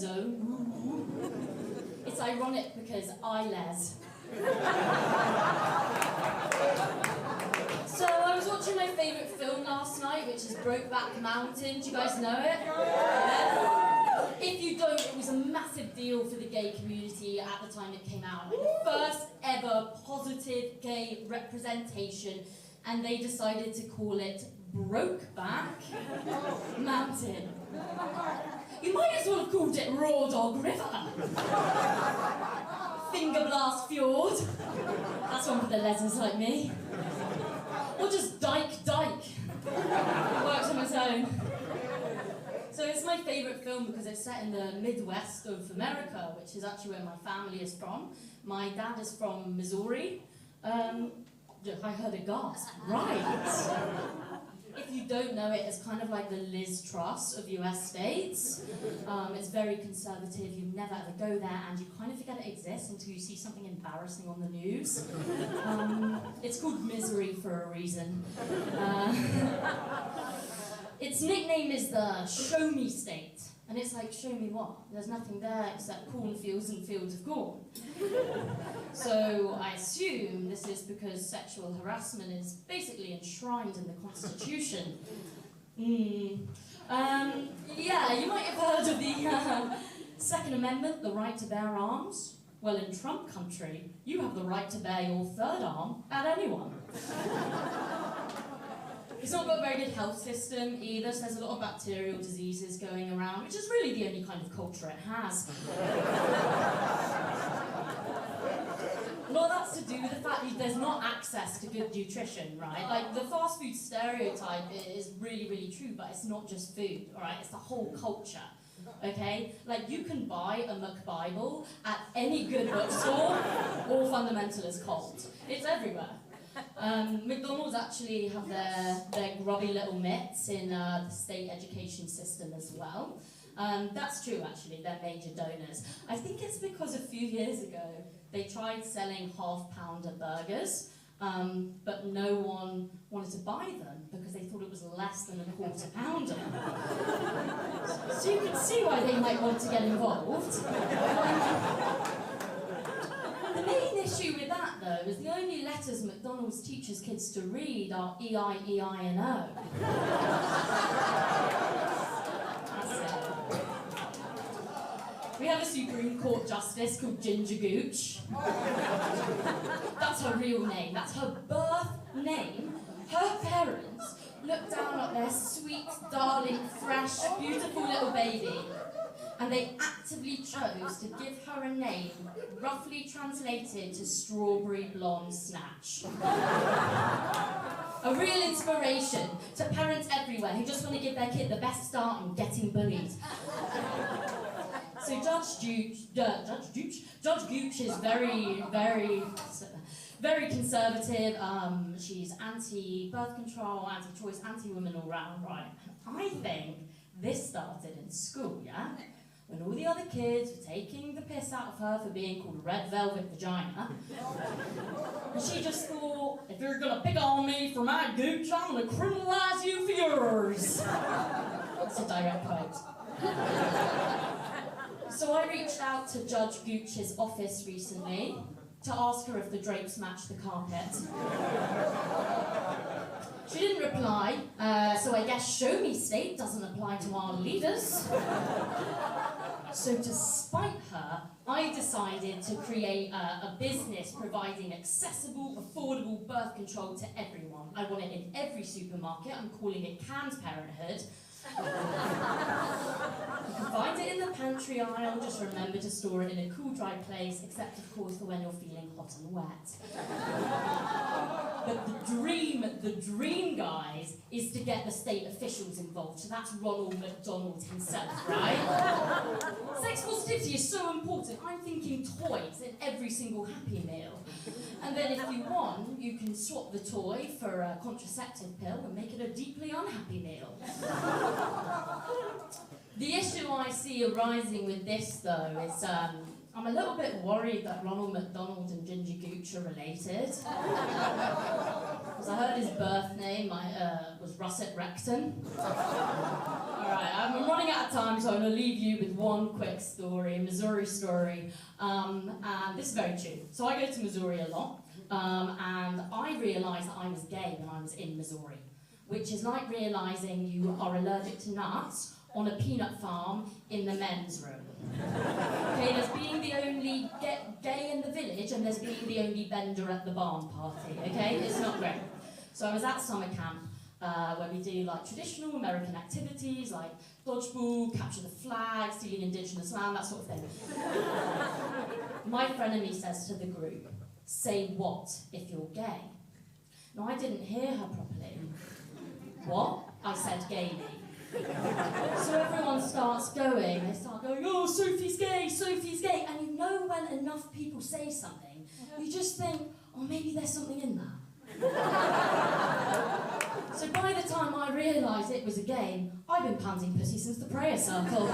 zone. It's ironic because I les. So I was watching my favourite film last night, which is Brokeback Mountain. Do you guys know it? Yeah. If you don't, it was a massive deal for the gay community at the time it came out. Like the first ever positive gay representation, and they decided to call it Brokeback Mountain. You might as well have called it Raw Dog River. Finger Blast Fjord. That's one for the lessons like me. Or just Dyke. It works on its own. So it's my favourite film because it's set in the Midwest of America, which is actually where my family is from. My dad is from Missouri. I heard a gasp. Right. If you don't know it, it's kind of like the Liz Truss of US states. It's very conservative, you never ever go there, and you kind of forget it exists until you see something embarrassing on the news. It's called Misery for a reason. Its nickname is the Show Me State. And it's like, show me what? There's nothing there except cornfields and fields of corn. So I assume this is because sexual harassment is basically enshrined in the Constitution. Yeah, you might have heard of the Second Amendment, the right to bear arms. Well, in Trump country, you have the right to bear your third arm at anyone. It's not got a very good health system either, so there's a lot of bacterial diseases going around, which is really the only kind of culture it has. A lot of that's to do with the fact that there's not access to good nutrition, right? Like, the fast food stereotype is really, really true, but it's not just food, all right? It's the whole culture, okay? Like, you can buy a McBible at any good bookstore or fundamentalist cult. It's everywhere. McDonald's actually have their grubby little mitts in the state education system as well. That's true, actually, they're major donors. I think it's because a few years ago they tried selling half-pounder burgers, but no one wanted to buy them because they thought it was less than a quarter-pounder. So you can see why they might want to get involved. The main issue with that, though, is the only letters McDonald's teaches kids to read are E-I-E-I-N-O. We have a Supreme Court justice called Ginger Gooch. That's her real name. That's her birth name. Her parents looked down at their sweet, darling, fresh, beautiful little baby, and they actively chose to give her a name roughly translated to strawberry blonde snatch. A real inspiration to parents everywhere who just want to give their kid the best start in getting bullied. So Judge Gooch is very conservative. She's anti-birth control, anti-choice, anti-women all round, right? I think this started in school, yeah? When all the other kids were taking the piss out of her for being called a red velvet vagina. And she just thought, if you're gonna pick on me for my gooch, I'm gonna criminalize you for yours. That's a direct quote. So I reached out to Judge Gooch's office recently to ask her if the drapes match the carpet. She didn't reply, so I guess show me state doesn't apply to our leaders. So to spite her, I decided to create a business providing accessible, affordable birth control to everyone. I want it in every supermarket. I'm calling it Canned Parenthood. You can find it in the pantry aisle, just remember to store it in a cool, dry place, except of course for when you're feeling hot and wet. But the dream, guys, is to get the state officials involved, so that's Ronald McDonald himself, right? Sex positivity is so important, I'm thinking toys in every single Happy Meal. And then if you want, you can swap the toy for a contraceptive pill and make it a deeply unhappy meal. The issue I see arising with this, though, is I'm a little bit worried that Ronald McDonald and Ginger Gooch are related. Because I heard his birth name was Russet Recton. Alright, I'm running out of time, so I'm going to leave you with one quick story, a Missouri story. And this is very true. So I go to Missouri a lot, and I realised that I was gay when I was in Missouri, which is like realising you are allergic to nuts on a peanut farm in the men's room. Okay, there's being the only gay in the village, and there's being the only bender at the barn party, okay? It's not great. So I was at summer camp, where we do like traditional American activities like dodgeball, capture the flag, stealing indigenous land, that sort of thing. My frenemy says to the group, "Say what if you're gay?" Now I didn't hear her properly. What? I said gaily. So everyone starts going, they start going, "Oh, Sophie's gay, Sophie's gay," and you know when enough people say something, you just think, oh, maybe there's something in that. So by the time I realised it was a game, I'd been panting pussy since the prayer circle.